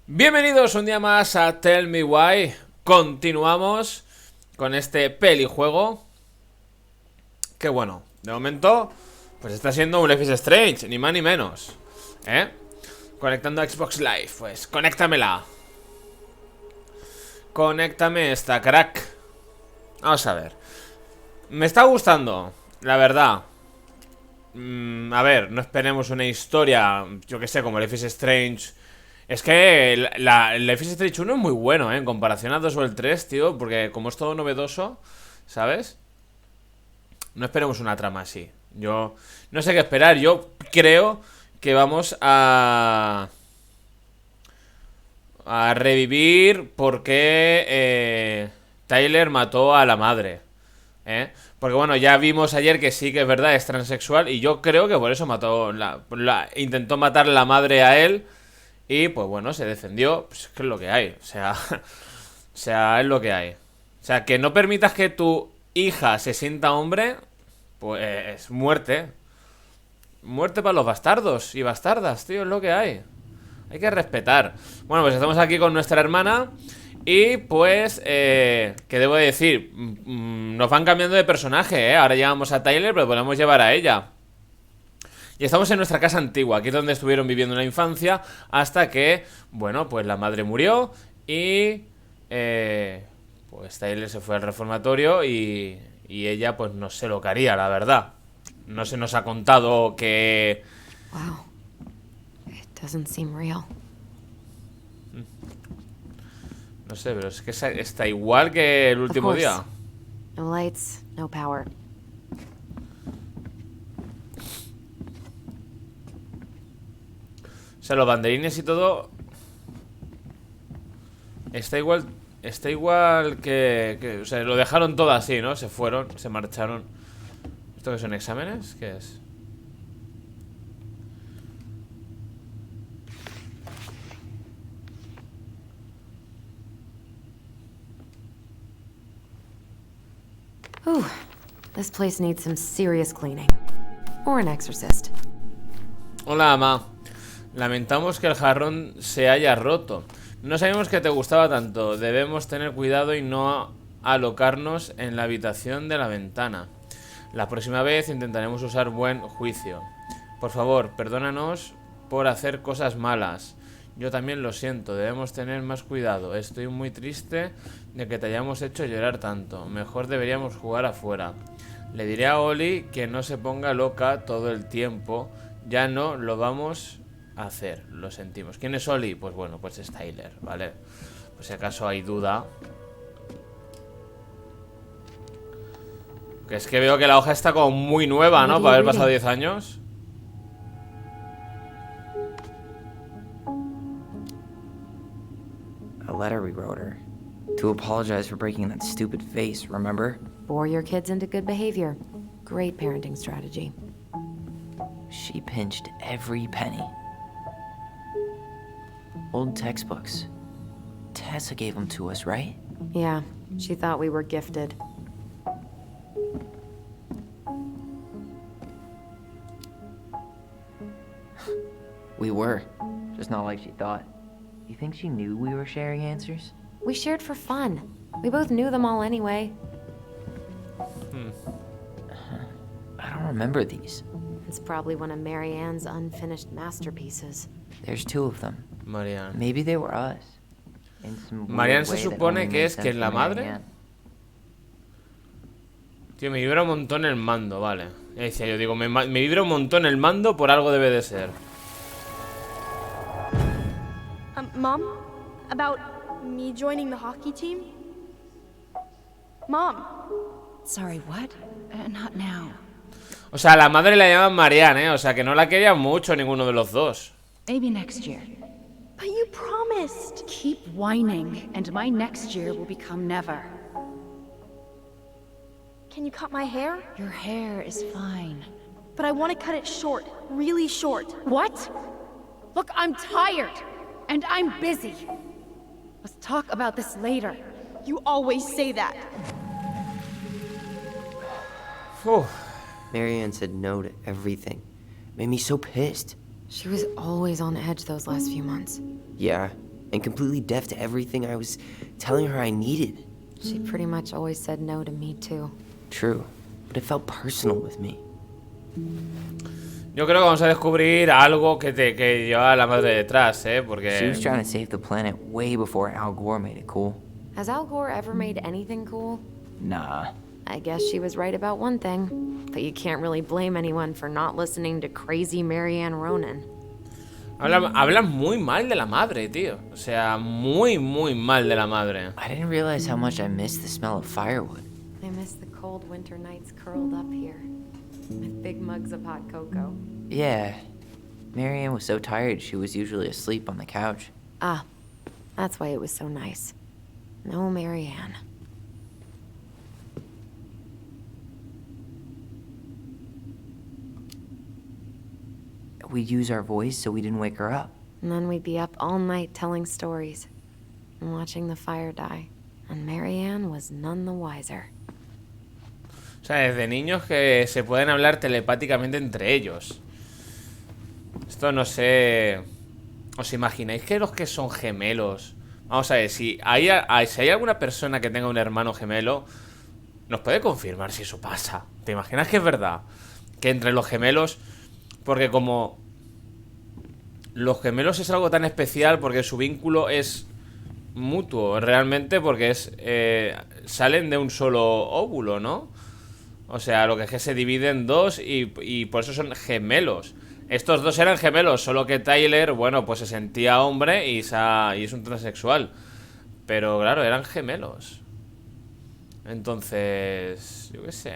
Bienvenidos un día más a Tell Me Why. Continuamos con este pelijuego que bueno, de momento pues está siendo un Life is Strange, ni más ni menos, ¿eh? Conectando a Xbox Live, pues conéctamela. Conéctame esta, crack. Vamos a ver. Me está gustando, la verdad. A ver, no esperemos una historia, yo que sé, como Life is Strange. Es que el Life is Strange 1 es muy bueno, en comparación a 2 o el 3, tío. Porque como es todo novedoso, ¿sabes? No esperemos una trama así. Yo no sé qué esperar. Yo creo que vamos a revivir porque Tyler mató a la madre, ¿eh? Porque bueno, ya vimos ayer que sí que es verdad, es transexual. Y yo creo que por eso intentó matar la madre a él. Y pues bueno, se defendió. Pues es que es lo que hay. O sea, o sea, es lo que hay. O sea, que no permitas que tu hija se sienta hombre, pues muerte. Muerte para los bastardos y bastardas, tío, es lo que hay. Hay que respetar. Bueno, pues estamos aquí con nuestra hermana. Y pues, ¿qué debo decir? Nos van cambiando de personaje, ¿eh? Ahora llevamos a Tyler, pero podemos llevar a ella. Y estamos en nuestra casa antigua, aquí es donde estuvieron viviendo la infancia, hasta que, bueno, pues la madre murió y pues Tyler se fue al reformatorio y ella pues no sé lo que haría, la verdad. No se nos ha contado que... Wow. It doesn't seem real. No sé, pero es que está igual que el último día. No lights, no power. O sea, los banderines y todo... Está igual que... O sea, lo dejaron todo así, ¿no? Se fueron, se marcharon. ¿Esto qué son exámenes? ¿Qué es? Ooh, this place needs some serious cleaning. Or an exorcist. Hola, ama. Lamentamos que el jarrón se haya roto. No sabemos que te gustaba tanto. Debemos tener cuidado y no alocarnos en la habitación de la ventana. La próxima vez intentaremos usar buen juicio. Por favor, perdónanos por hacer cosas malas. Yo también lo siento, debemos tener más cuidado. Estoy muy triste de que te hayamos hecho llorar tanto. Mejor deberíamos jugar afuera. Le diré a Oli que no se ponga loca todo el tiempo. Ya no lo vamos a hacer, lo sentimos. ¿Quién es Oli? Pues bueno, pues es Tyler, ¿vale? Pues si acaso hay duda. Que es que veo que la hoja está como muy nueva, ¿no? Para haber pasado 10 años. A letter we wrote her. To apologize for breaking that stupid face, remember? Bore your kids into good behavior. Great parenting strategy. She pinched every penny. Old textbooks. Tessa gave them to us, right? Yeah, she thought we were gifted. We were. Just not like she thought. You think she knew we were sharing answers? We shared for fun. We both knew them all anyway. I don't remember these. It's probably one of Mary Ann's unfinished masterpieces. There's 2 of them. Marianne. Maybe they were us. In some Marianne weird se way that supone only que made es que sense es la to Mary madre. Ann. Tío, me vibra un montón el mando, vale. Ya decía yo, digo, me vibra un montón el mando, por algo debe de ser. Mom? About me joining the hockey team? Mom? Sorry, what? Not now. O sea, a la madre la llaman Marianne, ¿eh? O sea, que no la querían mucho ninguno de los dos. Maybe next year. But you promised. Keep whining, and my next year will become never. Can you cut my hair? Your hair is fine. But I want to cut it short, really short. What? Look, I'm tired, and I'm busy. Let's talk about this later. You always say that. Uf. Marianne said no to everything. Made me so pissed. She was always on edge those last few months. Yeah, and completely deaf to everything I was telling her I needed. She pretty much always said no to me, too. True, but it felt personal with me. Yo creo que vamos a descubrir algo que lleva a la madre detrás, She porque... was trying to save the planet way before Al Gore made it cool. Has Al Gore ever made anything cool? Nah. I guess she was right about one thing. But you can't really blame anyone for not listening to crazy Marianne Ronan. Hablan muy mal de la madre, tío. O sea, muy, muy mal de la madre. I didn't realize how much I missed the smell of firewood. I miss the cold winter nights curled up here. With big mugs of hot cocoa. Yeah. Marianne was so tired she was usually asleep on the couch. Ah, that's why it was so nice. No Marianne. We'd use our voice so we didn't wake her up. And then we'd be up all night telling stories. And watching the fire die. And Marianne was none the wiser. O sea, desde niños que se pueden hablar telepáticamente entre ellos. Esto no sé... ¿Os imagináis que los que son gemelos... Vamos a ver, si hay alguna persona que tenga un hermano gemelo, nos puede confirmar si eso pasa. ¿Te imaginas que es verdad? Que entre los gemelos... Porque como... Los gemelos es algo tan especial porque su vínculo es mutuo, realmente, porque es... salen de un solo óvulo, ¿no? O sea, lo que es que se divide en dos y por eso son gemelos. Estos dos eran gemelos, solo que Tyler, bueno, pues se sentía hombre y es un transexual. Pero claro, eran gemelos. Entonces, yo qué sé.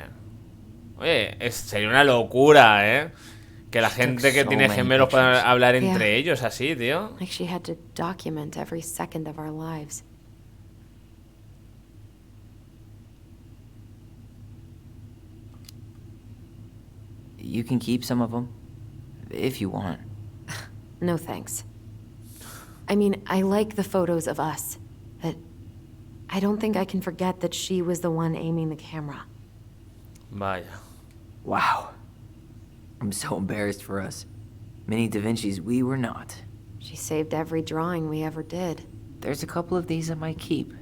Oye, sería una locura, ¿eh? Que la gente que tiene gemelos pueda hablar entre ellos así, tío. Like she had to document every second of our lives. You can keep some of them, if you want. No thanks. I mean, I like the photos of us, but I don't think I can forget that she was the one aiming the camera. Vaya. Wow. I'm so embarrassed for us. Many Da Vinci's we were not. She saved every drawing we ever did. There's a couple of these I might keep.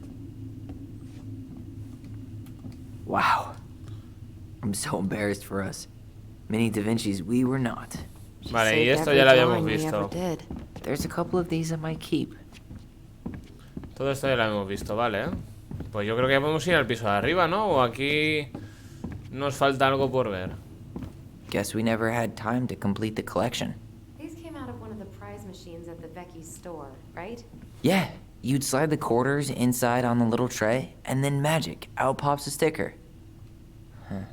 Wow. I'm so embarrassed for us. Many Da Vinci's we were not. She Vale, y saved esto every ya lo habíamos drawing we ever visto. did. There's a couple of these I might keep. Todo esto ya lo hemos visto, vale. Pues yo creo que ya podemos ir al piso de arriba, ¿no? O aquí nos falta algo por ver. Guess we never had time to complete the collection. These came out of one of the prize machines at the VIEJAS store, right? Yeah, you'd slide the quarters inside on the little tray, and then magic, out pops a sticker. Huh.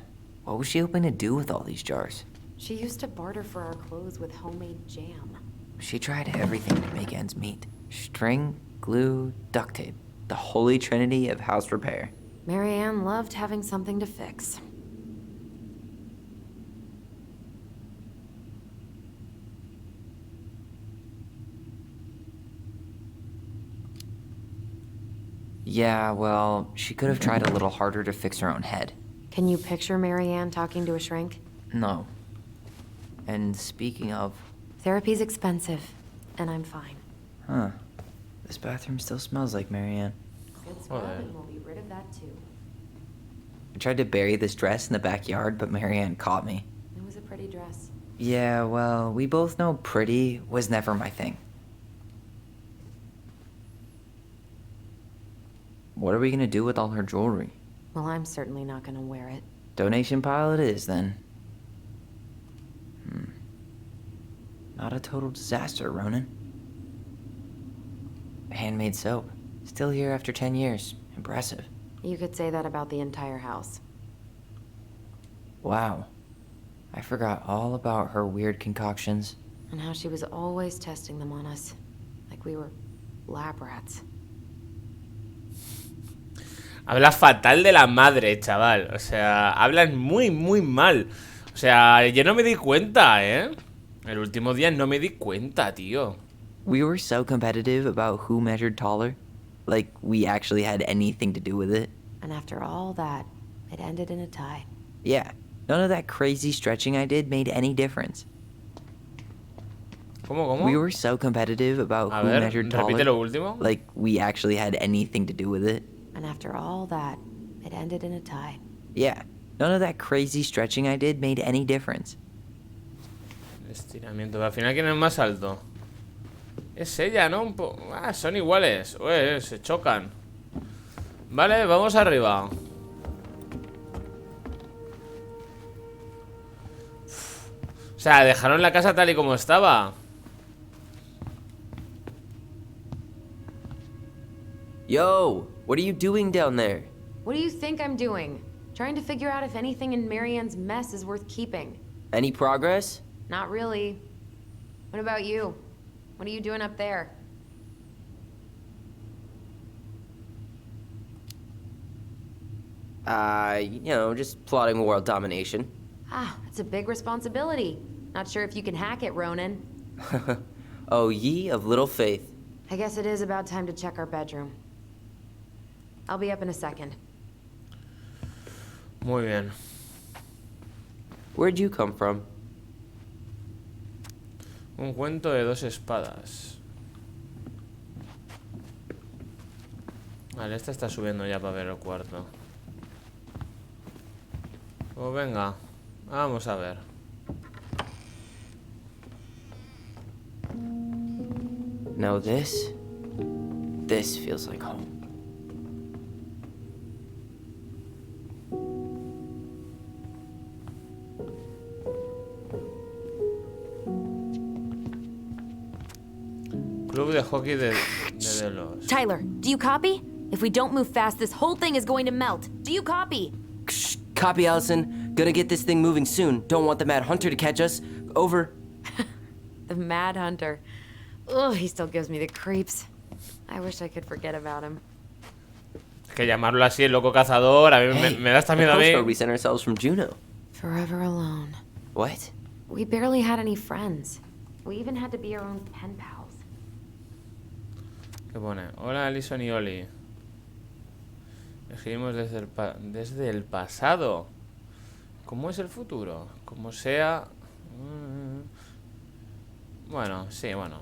What was she hoping to do with all these jars? She used to barter for our clothes with homemade jam. She tried everything to make ends meet. String, glue, duct tape. The holy trinity of house repair. Marianne loved having something to fix. Yeah, well, she could have tried a little harder to fix her own head. Can you picture Marianne talking to a shrink? No. And speaking of... Therapy's expensive, and I'm fine. Huh. This bathroom still smells like Marianne. Good scrub, and we'll be rid of that too. I tried to bury this dress in the backyard, but Marianne caught me. It was a pretty dress. Yeah, well, we both know pretty was never my thing. What are we gonna do with all her jewelry? Well, I'm certainly not gonna wear it. Donation pile it is, then. Not a total disaster, Ronan. Handmade soap. Still here after 10 years. Impressive. You could say that about the entire house. Wow. I forgot all about her weird concoctions. And how she was always testing them on us. Like we were lab rats. Habla fatal de la madre, chaval. O sea, hablan muy, muy mal. O sea, yo no me di cuenta, ¿eh? El último día no me di cuenta, tío. We were so competitive about who measured taller. Like, we actually had anything to do with it. And after all that, it ended in a tie. Yeah, none of that crazy stretching I did made any difference. ¿Cómo? We were so competitive about A who ver, measured repite taller. lo último. Like we actually had anything to do with it. And after all that, it ended in a tie. Yeah, none of that crazy stretching I did made any difference. Estiramiento. Al final, ¿quién es más alto? Es ella, ¿no? Son iguales. Ué, se chocan. Vale, vamos arriba. O sea, dejaron la casa tal y como estaba. Yo, what are you doing down there? What do you think I'm doing? Trying to figure out if anything in Marianne's mess is worth keeping. Any progress? Not really. What about you? What are you doing up there? Just plotting world domination. Ah, it's a big responsibility. Not sure if you can hack it, Ronan. Oh, ye of little faith. I guess it is about time to check our bedroom. I'll be up in a second. Muy bien. Where'd you come from? Un cuento de dos espadas. Vale, esta está subiendo ya para ver el cuarto. Pues venga, vamos a ver. Now this feels like home. Club de hockey de Delos. Tyler, do you copy? If we don't move fast, this whole thing is going to melt. Do you copy? Shh, copy, Allison. Gonna get this thing moving soon. Don't want the Mad Hunter to catch us. Over. The Mad Hunter. Ugh, he still gives me the creeps. I wish I could forget about him. Es que llamarlo así, el loco cazador, a mí me da hasta miedo a mí. We sent ourselves from Juno. Forever alone. What? We barely had any friends. We even had to be our own pen pals. ¿Qué pone? Hola, Alison y Oli. Escribimos desde el pasado. ¿Cómo es el futuro? Como sea... Bueno, sí, bueno.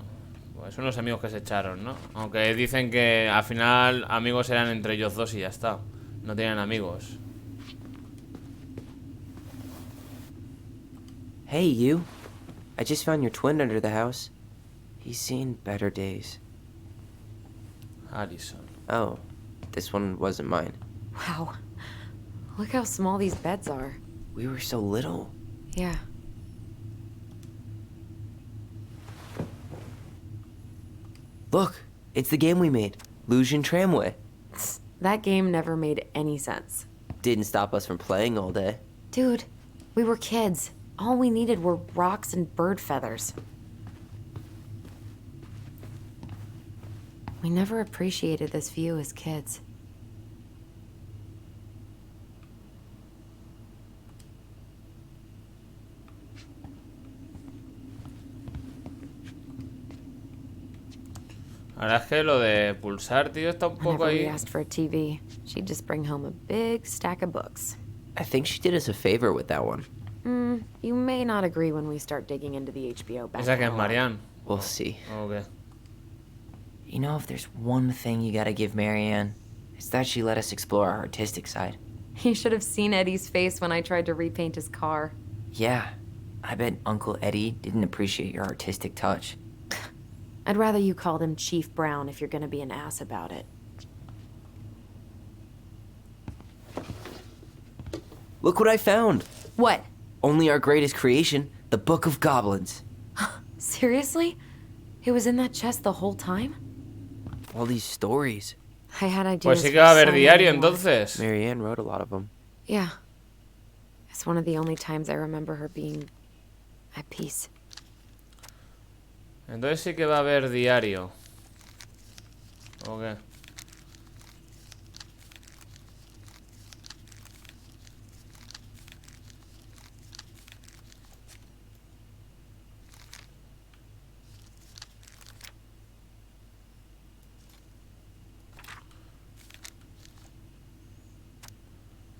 Pues son los amigos que se echaron, ¿no? Aunque dicen que al final amigos eran entre ellos dos y ya está. No tenían amigos. Hey, you. I just found your twin under the house. He's seen better days. Alison. Oh, this one wasn't mine. Wow. Look how small these beds are. We were so little. Yeah. Look, it's the game we made. Lucian Tramway. That game never made any sense. Didn't stop us from playing all day. Dude, we were kids. All we needed were rocks and bird feathers. We never appreciated this view as kids. Ahora es que lo de pulsar, tío, está un poco Whenever we ahí. asked for a TV, she'd just bring home a big stack of books. I think she did us a favor with that one. You may not agree when we start digging into the HBO back Esa que es catalog. Marianne. We'll see. ¿O qué? You know, if there's one thing you gotta give Marianne, it's that she let us explore our artistic side. You should have seen Eddie's face when I tried to repaint his car. Yeah, I bet Uncle Eddie didn't appreciate your artistic touch. I'd rather you called him Chief Brown if you're gonna be an ass about it. Look what I found. What? Only our greatest creation, the Book of Goblins. Seriously? It was in that chest the whole time? All these stories. I had ideas. Pues sí que for va a haber so diario many more. entonces. Marianne wrote a lot of them. Yeah. It's one of the only times I remember her being at peace. Entonces sí que va a haber diario. ¿O qué?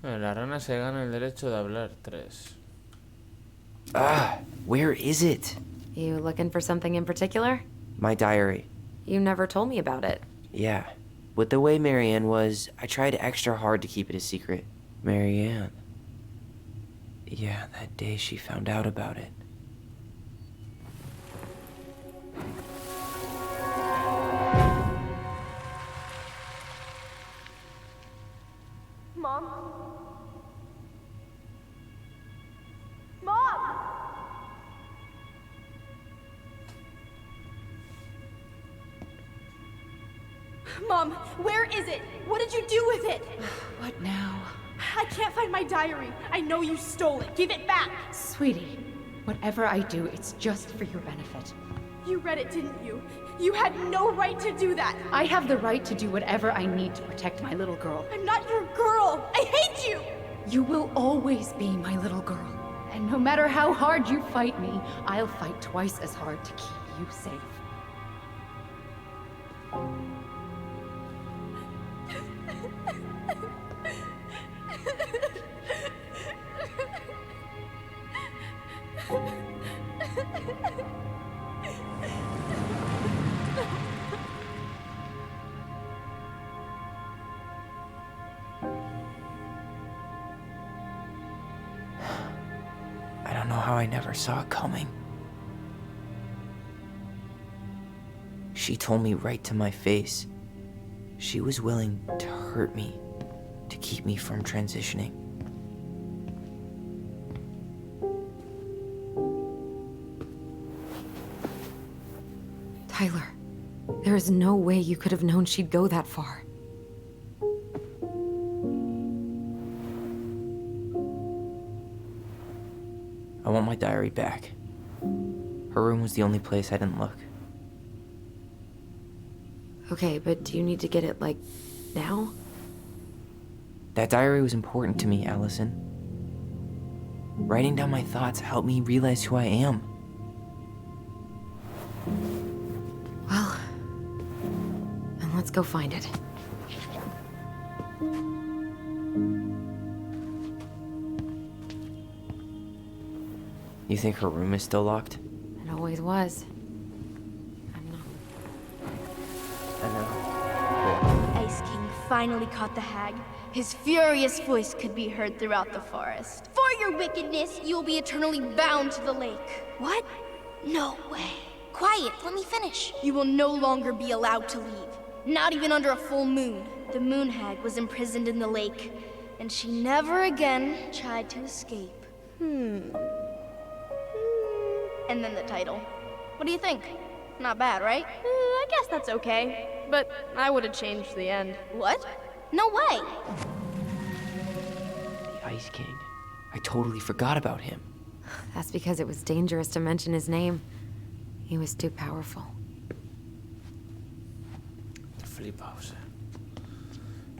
La rana se gana el derecho de hablar 3. Ah, where is it? You looking for something in particular? My diary. You never told me about it. Yeah. With the way Marianne was, I tried extra hard to keep it a secret. Marianne. Yeah, that day she found out about it. Mom? Mom! Mom, where is it? What did you do with it? What now? I can't find my diary. I know you stole it. Give it back. Sweetie, whatever I do, it's just for your benefit. You read it, didn't you? You had no right to do that. I have the right to do whatever I need to protect my little girl. I'm not your girl. I hate you. You will always be my little girl. And no matter how hard you fight me, I'll fight twice as hard to keep you safe. I don't know how I never saw it coming. She told me right to my face. She was willing to hurt me, to keep me from transitioning. Tyler, there is no way you could have known she'd go that far. I want my diary back. Her room was the only place I didn't look. Okay, but do you need to get it, like, now? That diary was important to me, Allison. Writing down my thoughts helped me realize who I am. Well, then let's go find it. You think her room is still locked? It always was. I'm not. I know. Ice King finally caught the hag. His furious voice could be heard throughout the forest. For your wickedness, you will be eternally bound to the lake. What? No way. Quiet, let me finish. You will no longer be allowed to leave. Not even under a full moon. The moon hag was imprisoned in the lake, and she never again tried to escape. And then the title. What do you think? Not bad, right? I guess that's okay. But I would have changed the end. What? No way! The Ice King. I totally forgot about him. That's because it was dangerous to mention his name. He was too powerful. Flipaos.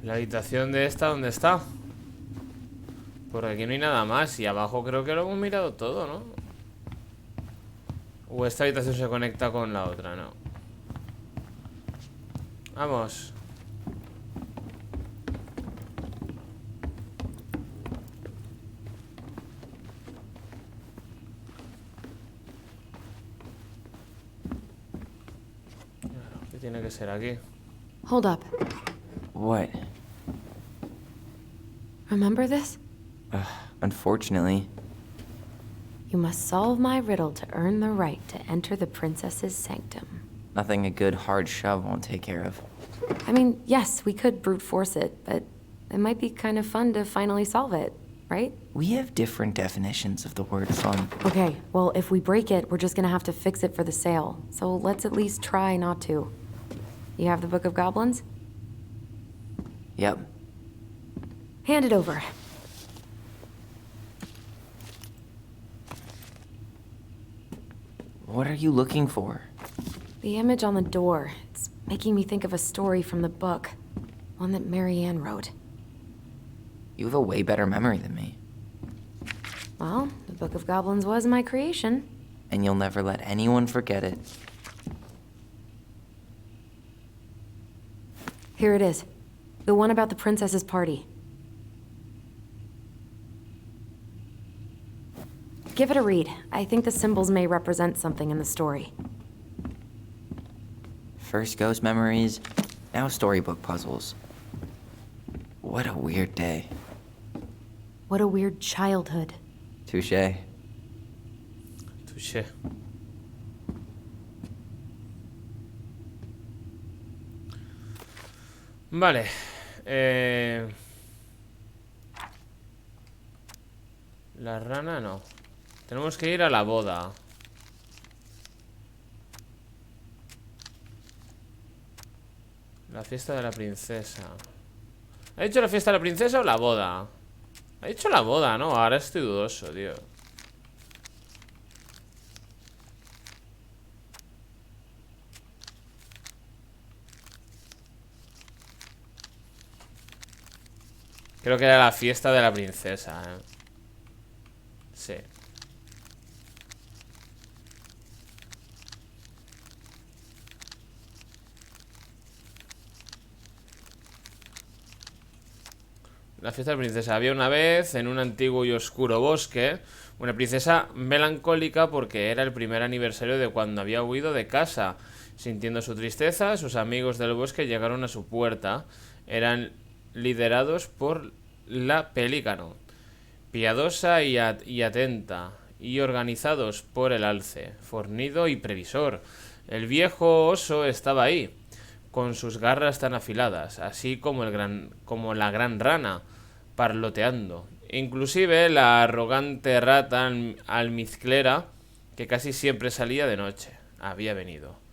La habitación de esta, ¿dónde está? Porque aquí no hay nada más. Y abajo creo que lo hemos mirado todo, ¿no? O esta habitación se conecta con la otra, no. Vamos. ¿Qué tiene que ser aquí? Hold up. What? Remember this? Unfortunately. You must solve my riddle to earn the right to enter the princess's sanctum. Nothing a good hard shove won't take care of. I mean, yes, we could brute force it, but it might be kind of fun to finally solve it, right? We have different definitions of the word fun. Okay, well, if we break it, we're just gonna have to fix it for the sale. So let's at least try not to. You have the Book of Goblins? Yep. Hand it over. What are you looking for? The image on the door. It's making me think of a story from the book. One that Marianne wrote. You have a way better memory than me. Well, the Book of Goblins was my creation. And you'll never let anyone forget it. Here it is. The one about the princess's party. Give it a read. I think the symbols may represent something in the story. First ghost memories, now storybook puzzles. What a weird day. What a weird childhood. Touché. Touché. Vale. La rana no. Tenemos que ir a la boda. La fiesta de la princesa. ¿Ha dicho la fiesta de la princesa o la boda? Ha dicho la boda, ¿no? Ahora estoy dudoso, tío. Creo que era la fiesta de la princesa, ¿eh? Sí. La fiesta de la princesa. Había una vez, en un antiguo y oscuro bosque, una princesa melancólica porque era el primer aniversario de cuando había huido de casa. Sintiendo su tristeza, sus amigos del bosque llegaron a su puerta. Eran liderados por la pelícano, piadosa y atenta, y organizados por el alce, fornido y previsor. El viejo oso estaba ahí, con sus garras tan afiladas, así como la gran rana, parloteando. Inclusive la arrogante rata almizclera, que casi siempre salía de noche, había venido.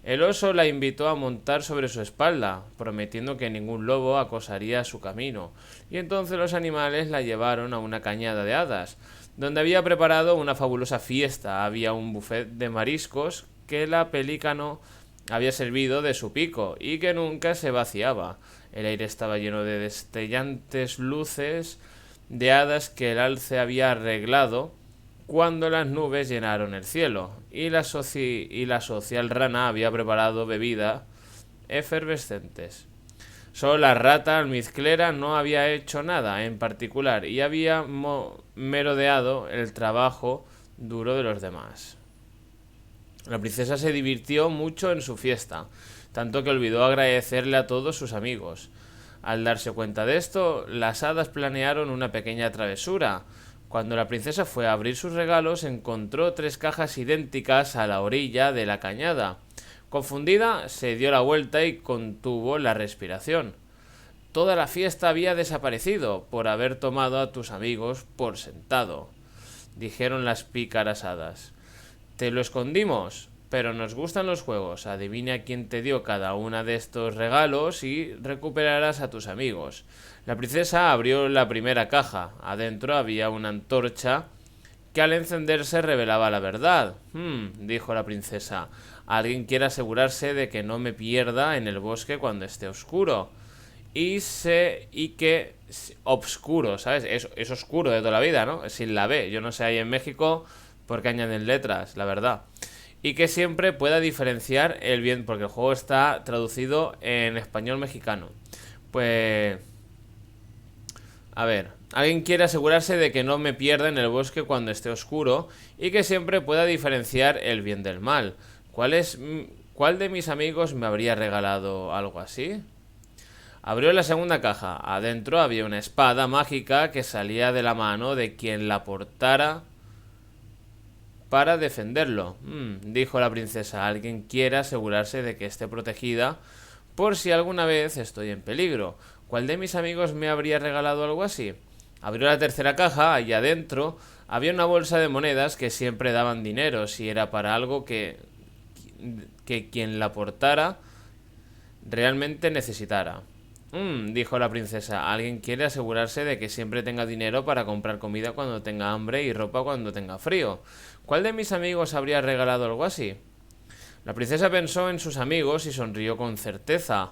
El oso la invitó a montar sobre su espalda, prometiendo que ningún lobo acosaría su camino, y entonces los animales la llevaron a una cañada de hadas, donde había preparado una fabulosa fiesta. Había un buffet de mariscos que la pelícano había servido de su pico y que nunca se vaciaba. El aire estaba lleno de destellantes luces de hadas que el alce había arreglado cuando las nubes llenaron el cielo, y la social rana había preparado bebidas efervescentes. Solo la rata almizclera no había hecho nada en particular y había merodeado el trabajo duro de los demás. La princesa se divirtió mucho en su fiesta, tanto que olvidó agradecerle a todos sus amigos. Al darse cuenta de esto, las hadas planearon una pequeña travesura. Cuando la princesa fue a abrir sus regalos, encontró 3 cajas idénticas a la orilla de la cañada. Confundida, se dio la vuelta y contuvo la respiración. Toda la fiesta había desaparecido por haber tomado a tus amigos por sentado, dijeron las pícaras hadas. Te lo escondimos, pero nos gustan los juegos. Adivina quién te dio cada una de estos regalos y recuperarás a tus amigos. La princesa abrió la primera caja. Adentro había una antorcha que al encenderse revelaba la verdad. Dijo la princesa. Alguien quiere asegurarse de que no me pierda en el bosque cuando esté oscuro. Y que obscuro, ¿sabes? Es oscuro de toda la vida, ¿no? Sin la B. Yo no sé ahí en México por qué añaden letras, la verdad. Y que siempre pueda diferenciar el bien, porque el juego está traducido en español mexicano. Pues... A ver, alguien quiere asegurarse de que no me pierda en el bosque cuando esté oscuro y que siempre pueda diferenciar el bien del mal. ¿Cuál de mis amigos me habría regalado algo así? Abrió la segunda caja. Adentro había una espada mágica que salía de la mano de quien la portara para defenderlo. Dijo la princesa. Alguien quiere asegurarse de que esté protegida por si alguna vez estoy en peligro. ¿Cuál de mis amigos me habría regalado algo así? Abrió la tercera caja y adentro había una bolsa de monedas que siempre daban dinero si era para algo que quien la portara realmente necesitara. Dijo la princesa. Alguien quiere asegurarse de que siempre tenga dinero para comprar comida cuando tenga hambre y ropa cuando tenga frío. ¿Cuál de mis amigos habría regalado algo así? La princesa pensó en sus amigos y sonrió con certeza.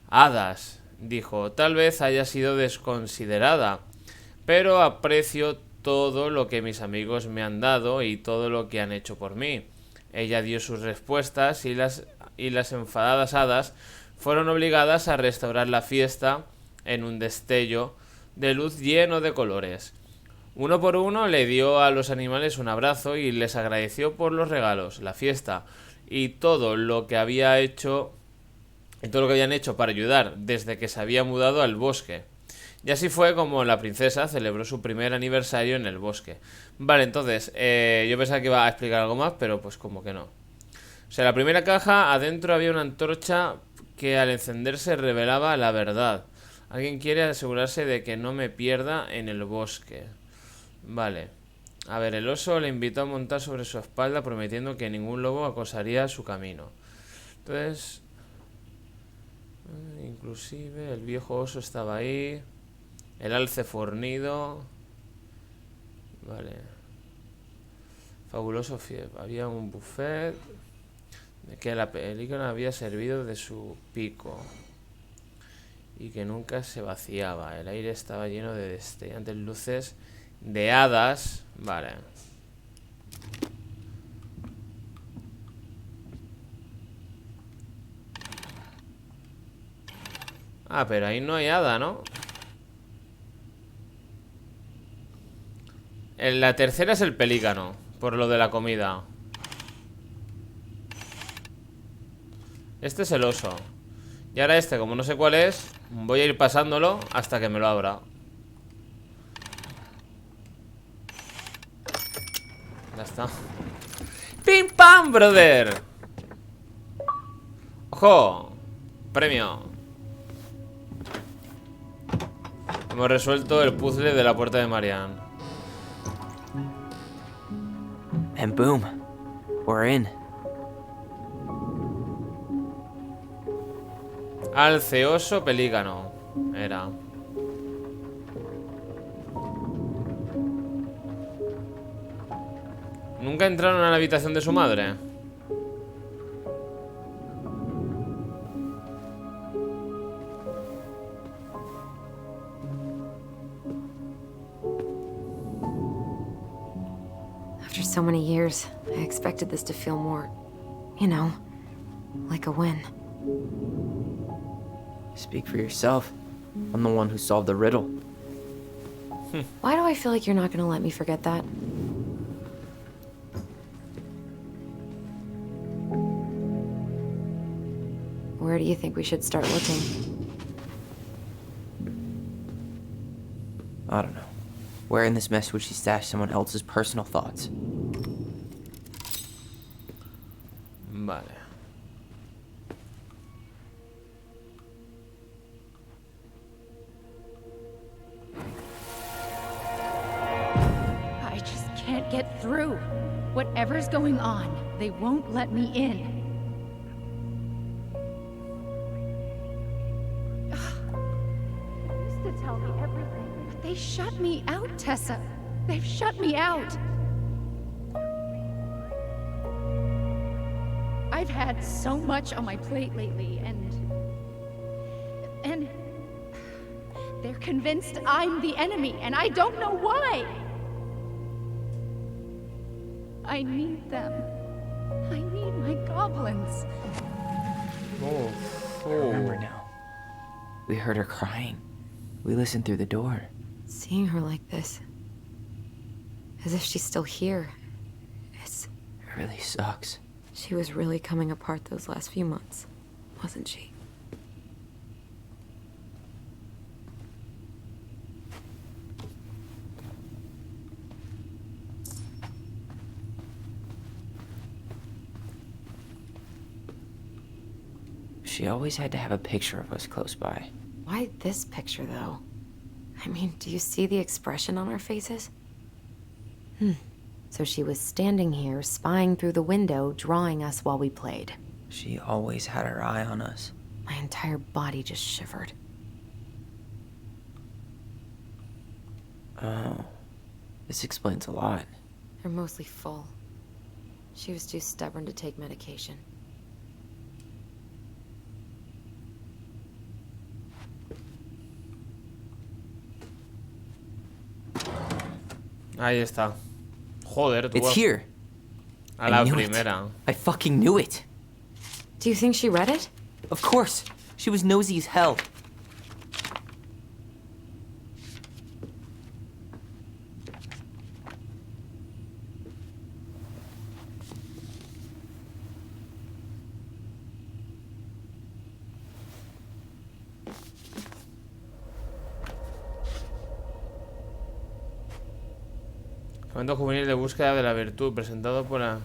Hadas, dijo, tal vez haya sido desconsiderada, pero aprecio todo lo que mis amigos me han dado y todo lo que han hecho por mí. Ella dio sus respuestas y las enfadadas hadas fueron obligadas a restaurar la fiesta en un destello de luz lleno de colores. Uno por uno le dio a los animales un abrazo y les agradeció por los regalos, la fiesta y todo lo que había hecho y todo lo que habían hecho para ayudar desde que se había mudado al bosque. Y así fue como la princesa celebró su primer aniversario en el bosque. Vale, entonces, yo pensaba que iba a explicar algo más, pero pues como que no. O sea, la primera caja, adentro había una antorcha que al encenderse revelaba la verdad. Alguien quiere asegurarse de que no me pierda en el bosque. Vale. A ver, el oso le invitó a montar sobre su espalda prometiendo que ningún lobo acosaría su camino. Entonces... inclusive el viejo oso estaba ahí. El alce fornido. Vale. Fabuloso fiel. Había un buffet de que la película había servido de su pico y que nunca se vaciaba. El aire estaba lleno de destellantes luces de hadas. Vale. Ah, pero ahí no hay hada, ¿no? La tercera es el pelícano, por lo de la comida. Este es el oso. Y ahora este, como no sé cuál es, voy a ir pasándolo hasta que me lo abra. Ya está. ¡Pim pam, brother! ¡Ojo! Premio. Hemos resuelto el puzzle de la puerta de Marianne. And boom, we're in. Alce, oso, pelícano. Era. ¿Nunca entraron a la habitación de su madre? After so many years, I expected this to feel more, you know, like a win. Speak for yourself. I'm the one who solved the riddle. Why do I feel like you're not gonna let me forget that? Where do you think we should start looking? I don't know. Where in this mess would she stash someone else's personal thoughts? Vale. I just can't get through. Whatever's going on, they won't let me in. They used to tell me everything, but they shut me out, Tessa. They've shut me out. I've had so much on my plate lately, and they're convinced I'm the enemy, and I don't know why. I need them. I need my goblins. Oh, I remember now. We heard her crying. We listened through the door. Seeing her like this, as if she's still here, It really sucks. she was really coming apart those last few months, wasn't she? She always had to have a picture of us close by. Why this picture, though? I mean, do you see the expression on our faces? So she was standing here, spying through the window, drawing us while we played. She always had her eye on us. My entire body just shivered. Oh, this explains a lot. They're mostly full. She was too stubborn to take medication. ahí está. Joder, tú It's here. a la I knew it. primera. I fucking knew it. Do you think she read it? Of course. She was nosy as hell. Cuento juvenil de búsqueda de la virtud, presentado por la...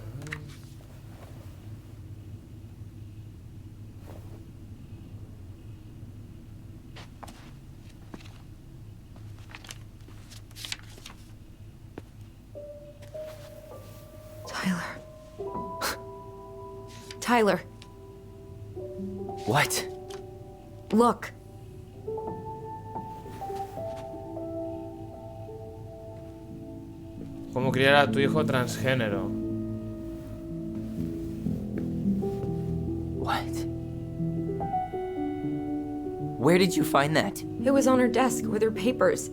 Tyler. What? Look. ¿Cómo criar a tu hijo transgénero? What? Where did you find that? It was on her desk with her papers.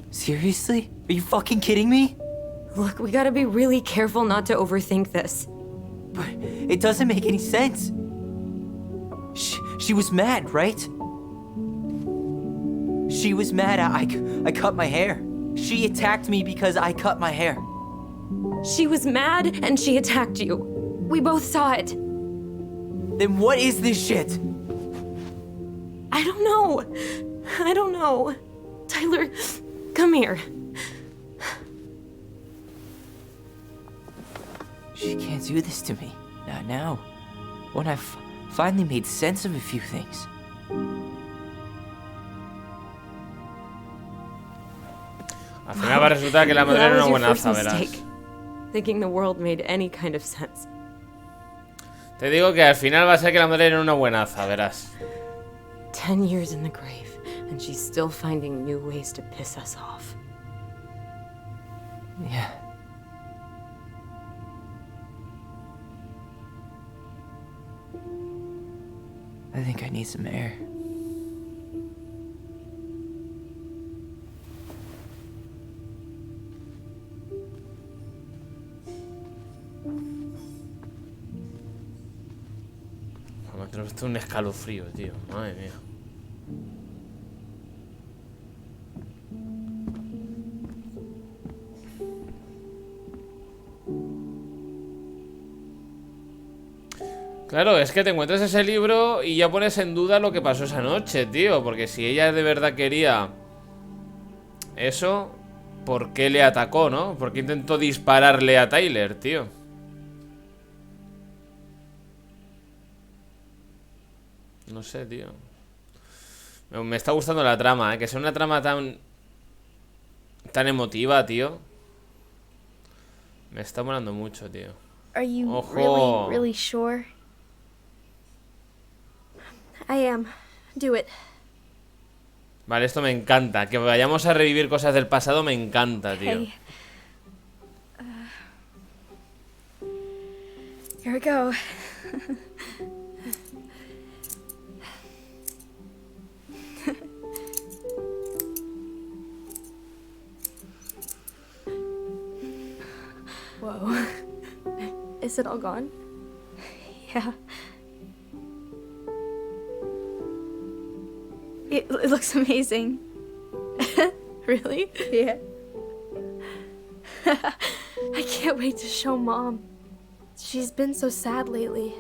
Seriously? Are you fucking kidding me? Look, we gotta be really careful not to overthink this. But it doesn't make any sense. She was mad, right? She was mad I cut my hair. She attacked me because I cut my hair. She was mad and she attacked you. We both saw it. Then what is this shit? I don't know. I don't know. Tyler, come here. She can't do this to me. Not now. When I've finally made sense of a few things. Al final va a resultar que la madre That era was una your first buenaza, verás. mistake. Thinking the world made any kind of sense. Te digo que al final va a ser que la madre era una buenaza, verás. 10 years in the grave, and she's still finding new ways to piss us off. Yeah. I think I need some air. Me ha un escalofrío, tío. Madre mía. Claro, es que te encuentras ese libro y ya pones en duda lo que pasó esa noche, tío. Porque si ella de verdad quería eso, ¿por qué le atacó, no? ¿Por qué intentó dispararle a Tyler, tío? No sé, tío. Me está gustando la trama, ¿eh? Que sea una trama tan emotiva, tío. Me está molando mucho, tío. Are you Ojo. really sure? I am. Do it. Vale, esto me encanta. Que vayamos a revivir cosas del pasado me encanta, tío. Okay. Here we go. Whoa. Is it all gone? Yeah. It looks amazing. Really? Yeah. I can't wait to show Mom. She's been so sad lately.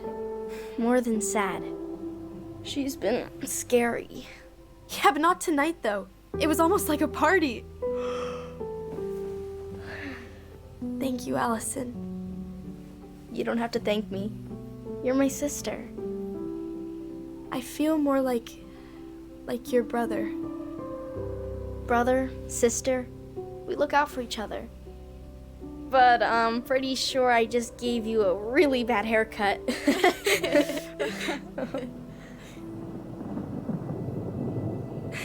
More than sad. She's been scary. Yeah, but not tonight, though. It was almost like a party. Thank you, Allison. You don't have to thank me. You're my sister. I feel more like your brother. Brother, sister, we look out for each other. But I'm pretty sure I just gave you a really bad haircut.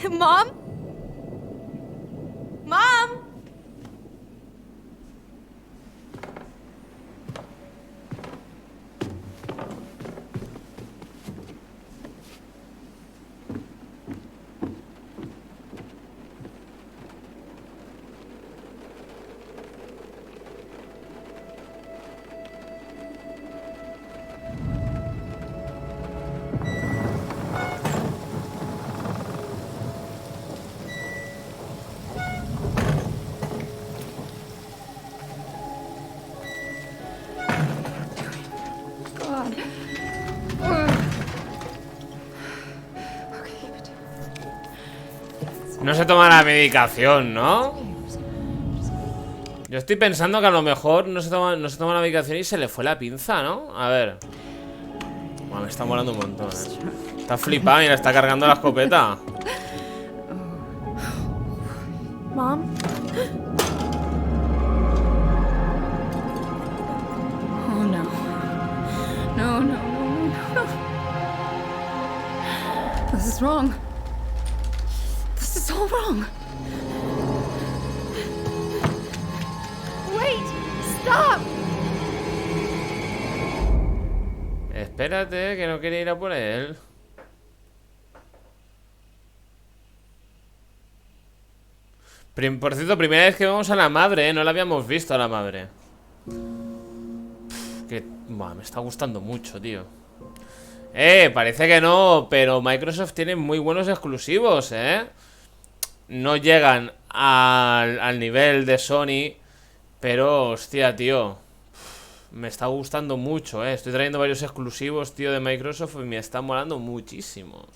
Mom? Mom? No se toma la medicación, ¿no? Yo estoy pensando que a lo mejor no se toma la medicación y se le fue la pinza, ¿no? A ver. Bueno, me está molando un montón, Está flipado, mira, está cargando la escopeta. Mom? Oh no. No, no, no, no. This is wrong. This is all wrong. Wait! Stop! Espérate, que no quiere ir a por él. Por cierto, primera vez que vemos a la madre, ¿eh? No la habíamos visto a la madre. Buah, me está gustando mucho, tío. Parece que no, pero Microsoft tiene muy buenos exclusivos, ¿eh? No llegan al nivel de Sony, pero, hostia, tío, me está gustando mucho, ¿eh? Estoy trayendo varios exclusivos, tío, de Microsoft y me está molando muchísimo.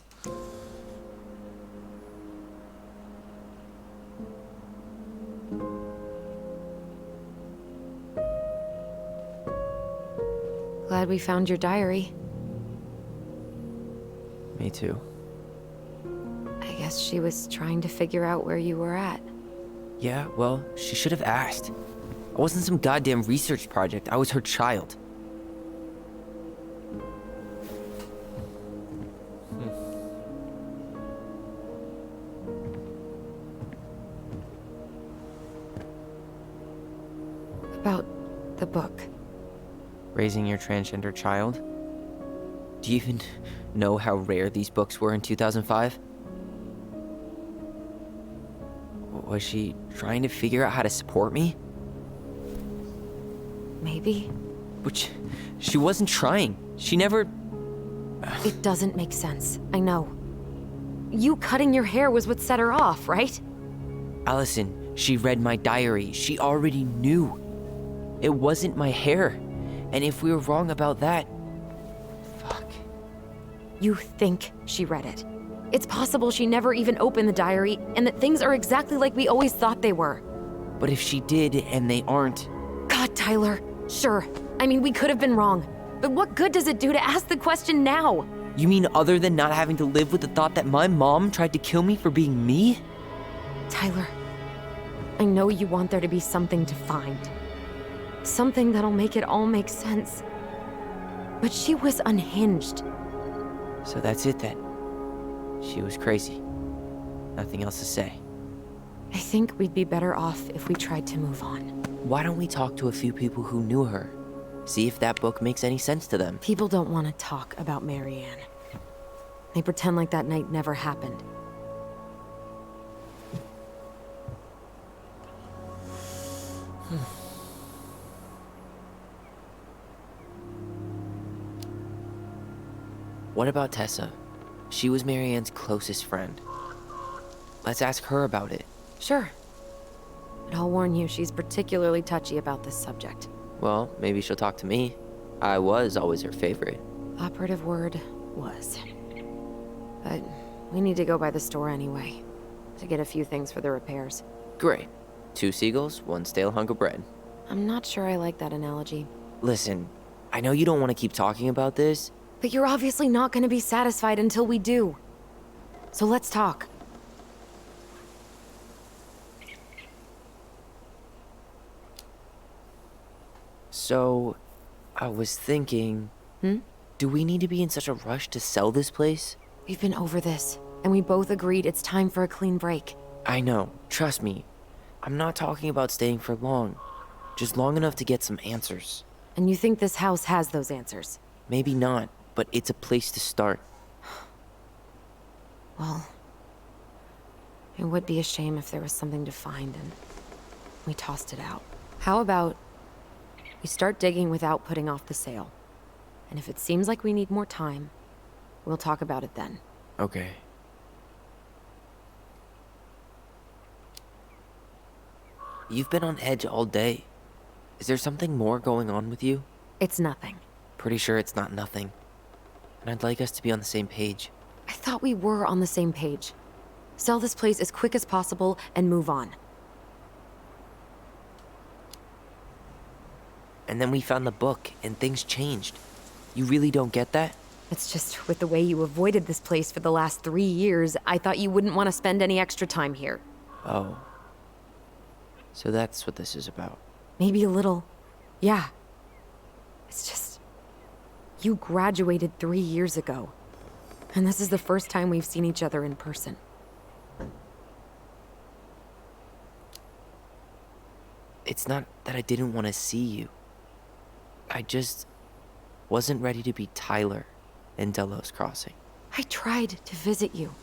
Glad we found your diary. Me too. I guess she was trying to figure out where you were at. Yeah, well, she should have asked. I wasn't some goddamn research project. I was her child. About the book. Raising your transgender child? Do you even know how rare these books were in 2005? Was she trying to figure out how to support me? Maybe. But she wasn't trying. She never... It doesn't make sense. I know. You cutting your hair was what set her off, right? Allison, she read my diary. She already knew. It wasn't my hair. And if we were wrong about that... Fuck. You think she read it. It's possible she never even opened the diary, and that things are exactly like we always thought they were. But if she did, and they aren't... God, Tyler. Sure. I mean, we could have been wrong. But what good does it do to ask the question now? You mean other than not having to live with the thought that my mom tried to kill me for being me? Tyler, I know you want there to be something to find. Something that'll make it all make sense. But she was unhinged. So that's it then. She was crazy. Nothing else to say. I think we'd be better off if we tried to move on. Why don't we talk to a few people who knew her? See if that book makes any sense to them. People don't want to talk about Marianne. They pretend like that night never happened. What about Tessa? She was Marianne's closest friend. Let's ask her about it. Sure. But I'll warn you, she's particularly touchy about this subject. Well, maybe she'll talk to me. I was always her favorite. Operative word was. But we need to go by the store anyway, to get a few things for the repairs. Great. 2 seagulls, 1 stale hunk of bread. I'm not sure I like that analogy. Listen, I know you don't want to keep talking about this. But you're obviously not going to be satisfied until we do. So let's talk. So, I was thinking... Do we need to be in such a rush to sell this place? We've been over this, and we both agreed it's time for a clean break. I know, trust me. I'm not talking about staying for long. Just long enough to get some answers. And you think this house has those answers? Maybe not, but it's a place to start. Well, it would be a shame if there was something to find and we tossed it out. How about we start digging without putting off the sale? And if it seems like we need more time, we'll talk about it then. Okay. You've been on edge all day. Is there something more going on with you? It's nothing. Pretty sure it's not nothing. And I'd like us to be on the same page. I thought we were on the same page. Sell this place as quick as possible and move on. and then we found the book, and things changed. You really don't get that? It's just with the way you avoided this place for the last 3 years, I thought you wouldn't want to spend any extra time here. Oh. So that's what this is about. Maybe a little. Yeah. It's just... You graduated 3 years ago. And this is the first time we've seen each other in person. It's not that I didn't want to see you. I just wasn't ready to be Tyler in Delos Crossing. I tried to visit you.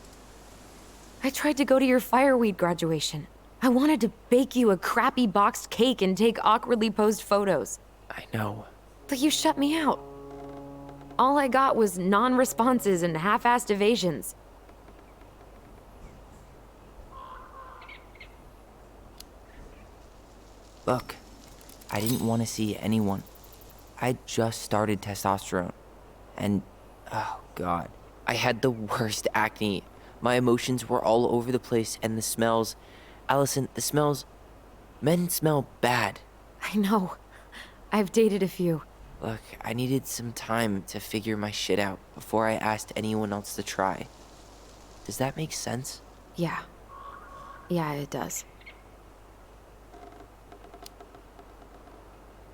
I tried to go to your fireweed graduation. I wanted to bake you a crappy boxed cake and take awkwardly posed photos. I know. But you shut me out. All I got was non-responses and half-assed evasions. Look, I didn't want to see anyone. I just started testosterone. And, oh God, I had the worst acne. My emotions were all over the place, and the smells... Allison, the smells... Men smell bad. I know. I've dated a few. Look, I needed some time to figure my shit out before I asked anyone else to try. Does that make sense? Yeah. Yeah, it does.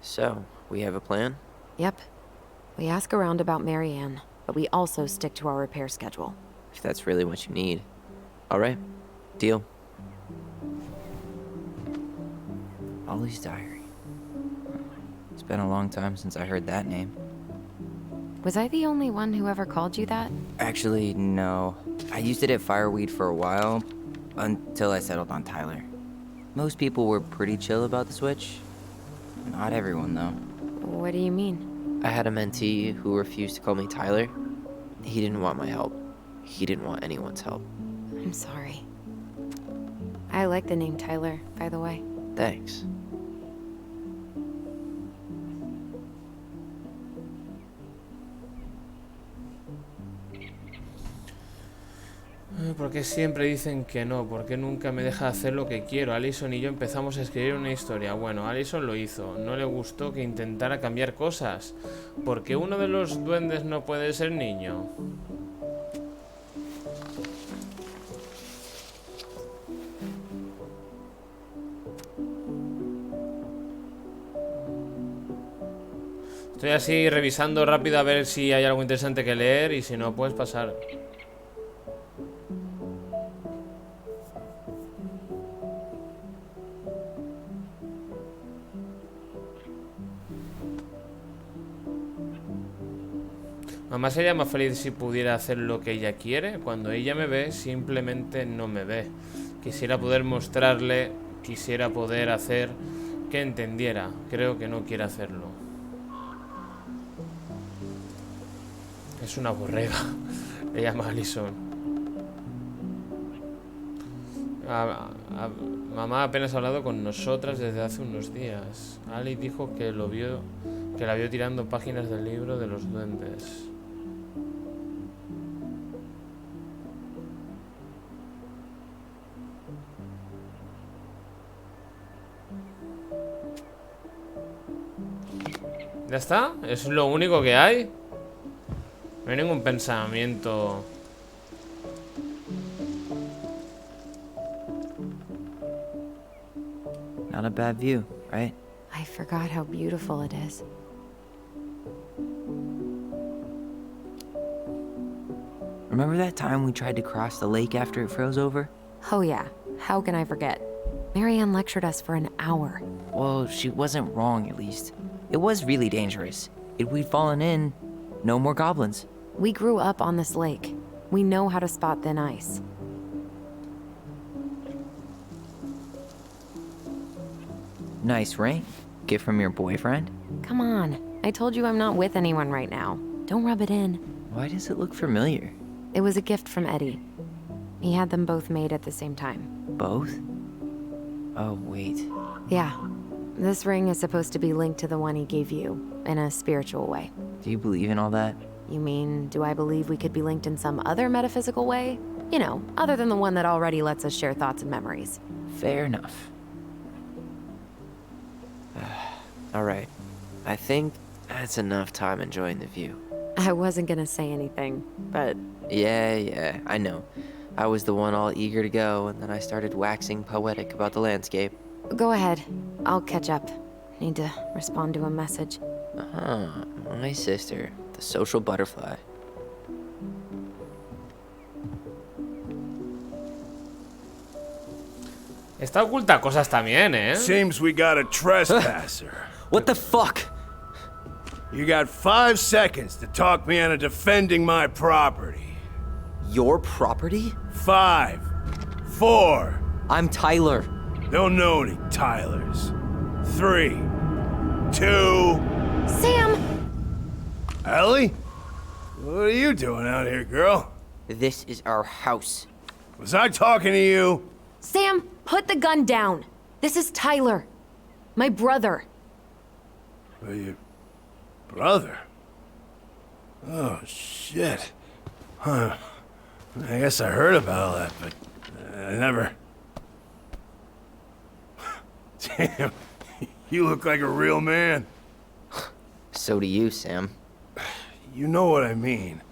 So, we have a plan? Yep. We ask around about Marianne, but we also stick to our repair schedule. If that's really what you need. Alright, deal. Ollie's diary. It's been a long time since I heard that name. Was I the only one who ever called you that? Actually, no. I used it at Fireweed for a while, until I settled on Tyler. Most people were pretty chill about the switch. Not everyone, though. What do you mean? I had a mentee who refused to call me Tyler. He didn't want my help. He didn't want anyone's help. I'm sorry. I like the name Tyler, by the way. Thanks. ¿Por qué siempre dicen que no? ¿Por qué nunca me deja hacer lo que quiero? Allison y yo empezamos a escribir una historia. Bueno, Allison lo hizo. No le gustó que intentara cambiar cosas. ¿Por qué uno de los duendes no puede ser niño? Estoy así revisando rápido a ver si hay algo interesante que leer y si no, puedes pasar. Mamá sería más feliz si pudiera hacer lo que ella quiere. Cuando ella me ve, simplemente no me ve. Quisiera poder mostrarle, quisiera poder hacer que entendiera. Creo que no quiere hacerlo. Es una borrega. Le llama Allison. Mamá apenas ha hablado con nosotras desde hace unos días. Ali dijo que la vio tirando páginas del libro de los duendes. ¿Ya está? ¿Es lo único que hay? No hay ningún pensamiento. Not a bad view, right? I forgot how beautiful it is. Remember that time we tried to cross the lake after it froze over? Oh yeah, how can I forget? Marianne lectured us for an hour. Well, she wasn't wrong, at least. It was really dangerous. If we'd fallen in, no more goblins. We grew up on this lake. We know how to spot thin ice. Nice ring. Gift from your boyfriend? Come on, I told you I'm not with anyone right now. Don't rub it in. Why does it look familiar? It was a gift from Eddie. He had them both made at the same time. Both? Oh, wait. Yeah. This ring is supposed to be linked to the one he gave you, in a spiritual way. Do you believe in all that? You mean, do I believe we could be linked in some other metaphysical way? You know, other than the one that already lets us share thoughts and memories. Fair enough. Alright. I think that's enough time enjoying the view. I wasn't gonna say anything, but Yeah, I know. I was the one all eager to go, and then I started waxing poetic about the landscape. go ahead. I'll catch up. Need to respond to a message. Ah, my sister, the social butterfly. Está oculta cosas también, ¿eh? Seems we got a trespasser. What the fuck? You got 5 seconds to talk me out of defending my property. Your property? 5, 4. I'm Tyler. Don't know any Tylers. 3, 2. Sam! Ellie? What are you doing out here, girl? This is our house. Was I talking to you? Sam, put the gun down. This is Tyler. My brother. Well, your brother? Oh, shit. Huh. I guess I heard about all that, but I never... Damn, you look like a real man. So do you, Sam. You know what I mean.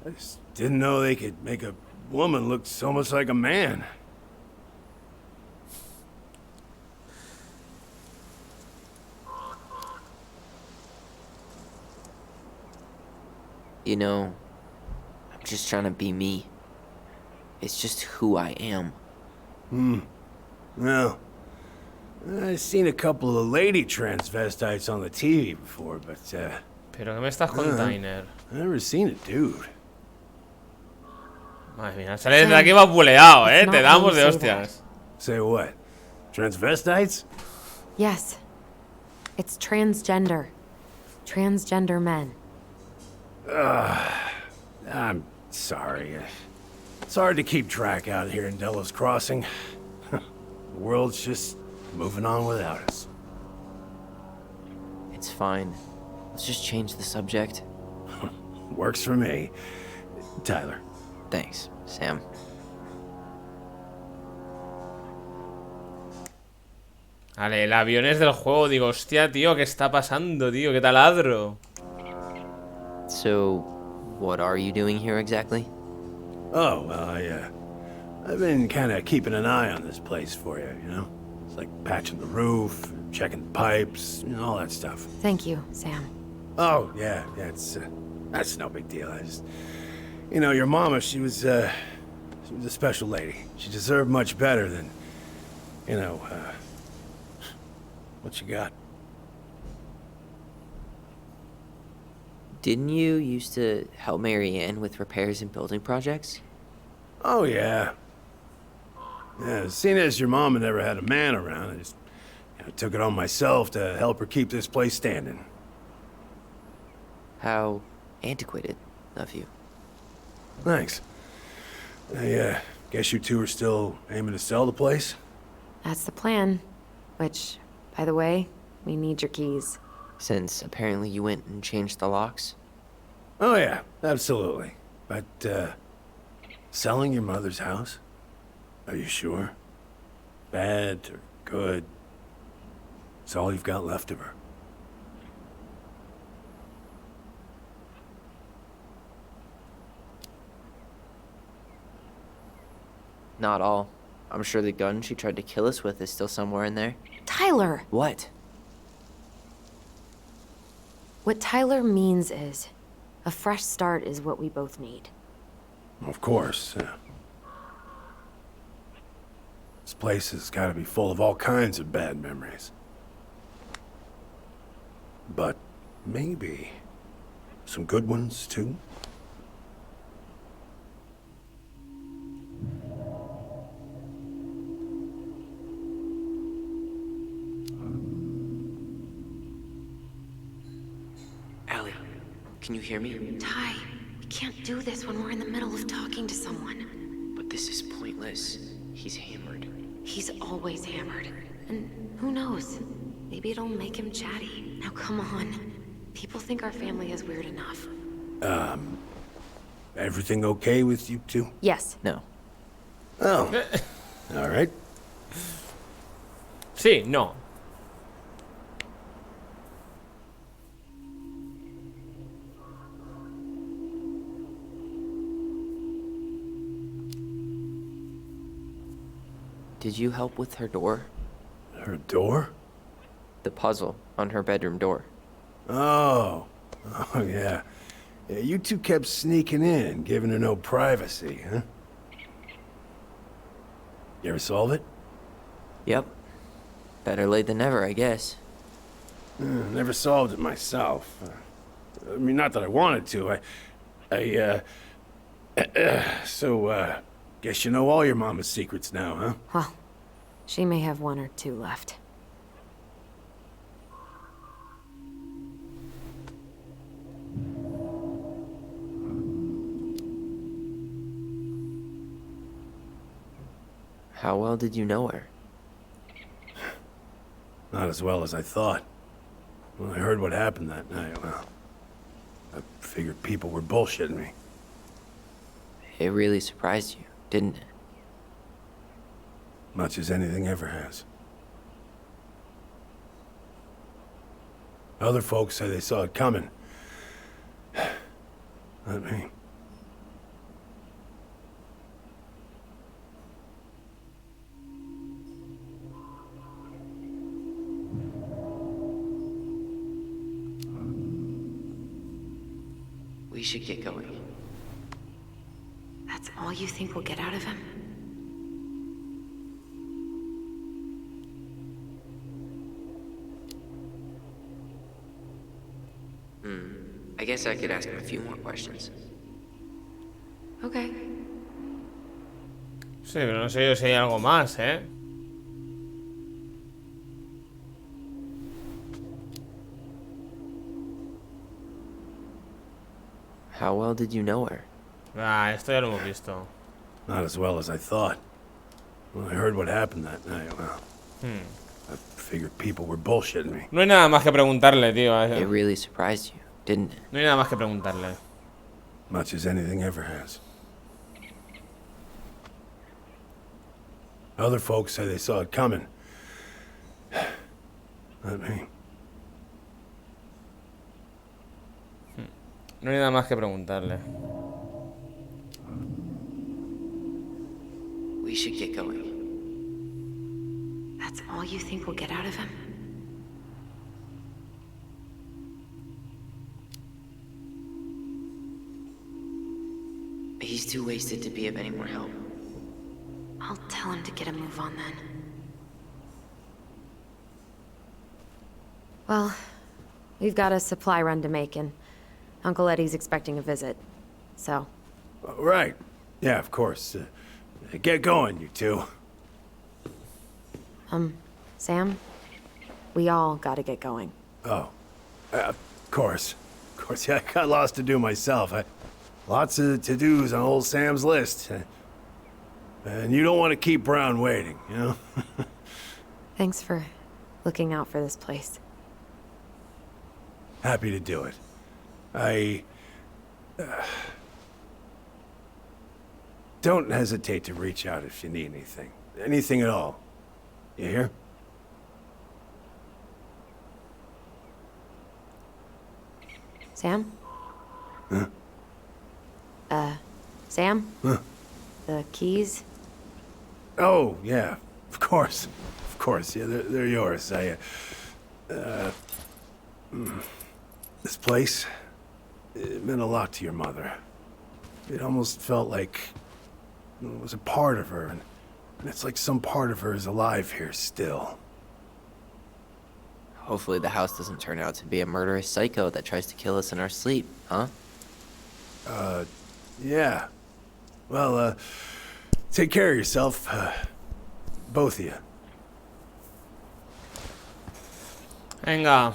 I just didn't know they could make a woman look so much like a man. You know, I'm just trying to be me. It's just who I am. Well, I've seen a couple of lady transvestites on the TV before, but Pero ¿qué me estás container? I've never seen a dude. Madre mía, sales de aquí vapuleado, It's Te not damos how de you say hostias. Say what? Transvestites? Yes. It's transgender. Transgender men. I'm sorry. It's hard to keep track out here in Delos Crossing. The world's just moving on without us. It's fine. Let's just change the subject. Works for me. Tyler. Thanks, Sam. Vale, el avión es del juego. Digo, hostia, tío, ¿qué está pasando, tío? ¿Qué taladro? So, what are you doing here exactly? Oh, well, I've been kind of keeping an eye on this place for you, you know? It's like patching the roof, checking the pipes, you know, all that stuff. Thank you, Sam. Oh, yeah, that's no big deal. I just, you know, your mama, she was a special lady. She deserved much better than, you know, what you got. Didn't you used to help Mary Ann with repairs and building projects? Oh, yeah. Yeah, seeing as your mama never had a man around, I just took it on myself to help her keep this place standing. How antiquated of you. Thanks. I guess you two are still aiming to sell the place? That's the plan. Which, by the way, we need your keys. Since apparently you went and changed the locks? Oh, yeah, absolutely. But, selling your mother's house? Are you sure? Bad or good? It's all you've got left of her. Not all. I'm sure the gun she tried to kill us with is still somewhere in there. Tyler! What? What Tyler means is, a fresh start is what we both need. Of course, yeah. This place has got to be full of all kinds of bad memories. But maybe some good ones, too? Allie, can you hear me? Ty, we can't do this when we're in the middle of talking to someone. But this is pointless. He's hammered. He's always hammered. And who knows? Maybe it'll make him chatty. Now come on. People think our family is weird enough. Everything okay with you two? Yes. No. Oh. All right. Sí, no. Did you help with her door? Her door? The puzzle on her bedroom door. Oh. Oh, yeah. Yeah, you two kept sneaking in, giving her no privacy, huh? You ever solve it? Yep. Better late than never, I guess. Never solved it myself. I mean, not that I wanted to. So, guess you know all your mama's secrets now, huh? Well, she may have one or two left. How well did you know her? Not as well as I thought. When I heard what happened that night, well, I figured people were bullshitting me. It really surprised you, didn't it? Much as anything ever has. Other folks say they saw it coming. Not me. We should get going. That's all you think we'll get out of him? I guess I could ask him a few more questions. Okay. Sí, pero no sé yo si hay algo más, ¿eh? How well did you know her? Ah, esto ya lo hemos visto. Not as well as I thought. When I heard what happened that night, well, I figured people were bullshitting me. No hay nada más que preguntarle, tío. It really surprised you, didn't it? No hay nada más que preguntarle. Much as anything ever has. Other folks say they saw it coming. Not me. No hay nada más que preguntarle. We should get going. That's all you think we'll get out of him? He's too wasted to be of any more help. I'll tell him to get a move on then. Well, we've got a supply run to make, and Uncle Eddie's expecting a visit. So, Right. Yeah, of course. Get going, you two. Sam, we all gotta get going. Oh. Of course. Of course, yeah, I got lots to do myself. Lots of to-dos on old Sam's list. And you don't want to keep Brown waiting, you know? Thanks for looking out for this place. Happy to do it. Don't hesitate to reach out if you need anything. Anything at all. You hear? Sam? Huh? Sam? Huh? The keys? Oh, yeah. Of course. Of course. Yeah, they're yours. This place, it meant a lot to your mother. It almost felt like it was a part of her, and it's like some part of her is alive here still. Hopefully the house doesn't turn out to be a murderous psycho that tries to kill us in our sleep, huh? Yeah. Well, take care of yourself, both of you. Venga.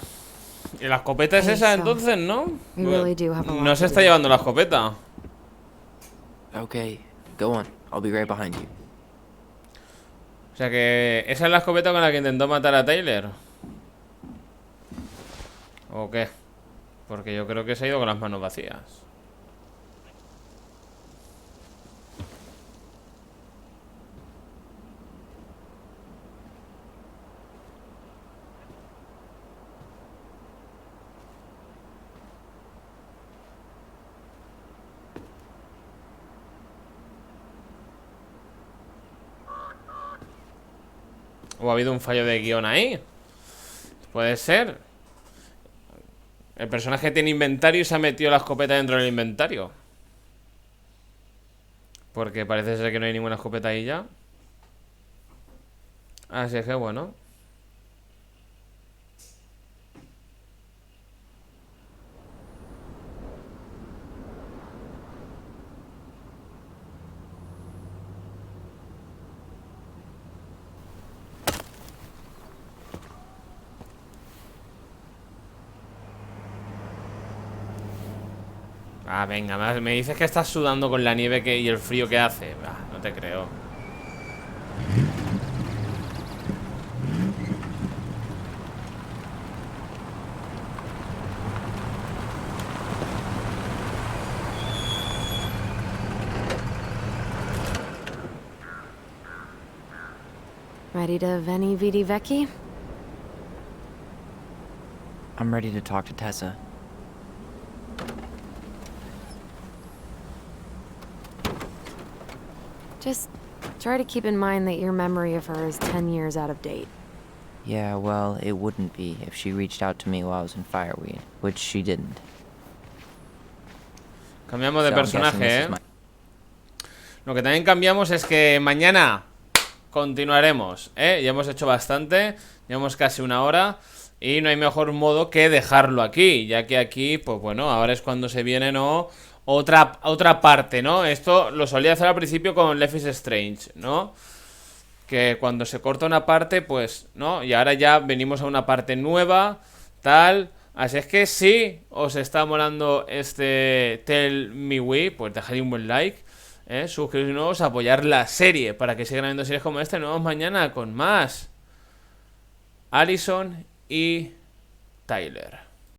¿Y la escopeta es esa entonces, no? We really do have a lot No to se do. está llevando la escopeta. Okay, go on. I'll be right behind you. O sea que... ¿Esa es la escopeta con la que intentó matar a Tyler? ¿O qué? Porque yo creo que se ha ido con las manos vacías. O ha habido un fallo de guión ahí. Puede ser. El personaje tiene inventario y se ha metido la escopeta dentro del inventario. Porque parece ser que no hay ninguna escopeta ahí ya. Así es que bueno. Ah, venga, me dices que estás sudando con la nieve y el frío que hace. No te creo. Ready to veni vidi vecchi? I'm ready to talk to Tessa. Just try to keep in mind that your memory of her is 10 years out of date. Yeah, well, it wouldn't be if she reached out to me while I was in Fireweed, which she didn't. Cambiamos de So I'm guessing personaje, this ¿eh? is my- Lo que también cambiamos es que mañana continuaremos, ¿eh? Ya hemos hecho bastante, llevamos casi una hora y no hay mejor modo que dejarlo aquí, ya que aquí, pues bueno, ahora es cuando se viene, ¿no? Otra parte, ¿no? Esto lo solía hacer al principio con Life is Strange, ¿no? Que cuando se corta una parte, pues, ¿no? Y ahora ya venimos a una parte nueva, tal. Así es que si os está molando este Tell Me We, pues dejad un buen like, suscribiros, apoyar la serie para que sigan habiendo series como esta. Nos vemos mañana con más Allison y Tyler.